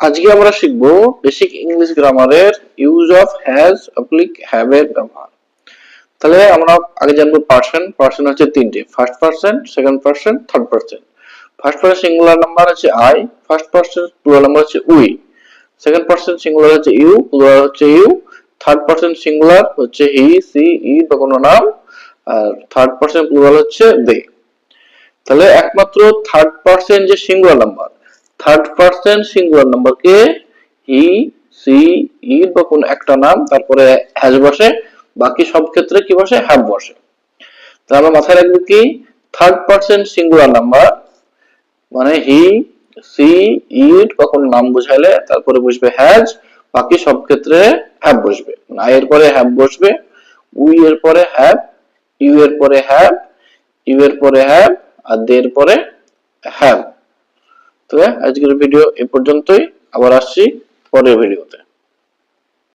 আজকে আমরা শিখব বেসিক ইংলিশ গ্রামারের ইউজ অফ হ্যাজ অ্যাপ্লিক হ্যাভ এর ব্যবহার। তাহলে আমরা আগে জানবো পার্সন। পার্সন হচ্ছে তিনটে, first person, second person, third person. First person singular number হচ্ছে I, first person plural number হচ্ছে উই, সেকেন্ড পার্সন সিঙ্গুলার হচ্ছে ইউ, প্লুরাল হচ্ছে ইউ, থার্ড পার্সন সিঙ্গুলার হচ্ছে হি, সি, ইট বা কোনো নাম, আর থার্ড পার্সন প্লুরাল হচ্ছে they. তাহলে একমাত্র থার্ড পার্সন যে singular number, third person singular নাম্বারকে হি, সি, ইট বা কোন একটা নাম তারপরে হ্যাজ বসে, বাকি সব ক্ষেত্রে কি বসে? হ্যাভ বসে। তাহলে আমরা মাথায় রাখবো কি, থার্ড পার্সন সিঙ্গুলার নাম্বার মানে হি, সি, ইট বা কোন নাম বুঝাইলে তারপরে বসবে হ্যাজ, বাকি সব ক্ষেত্রে হ্যাভ বসবে। আই এর পরে হ্যাভ বসবে, উই এর পরে হ্যাভ, ইউ এর পরে হ্যাভ, ইউ এর পরে হ্যাভ, আর দে এর পরে হ্যাভ। তো আজকের ভিডিও এ পর্যন্তই, আবার আসছি পরের ভিডিওতে।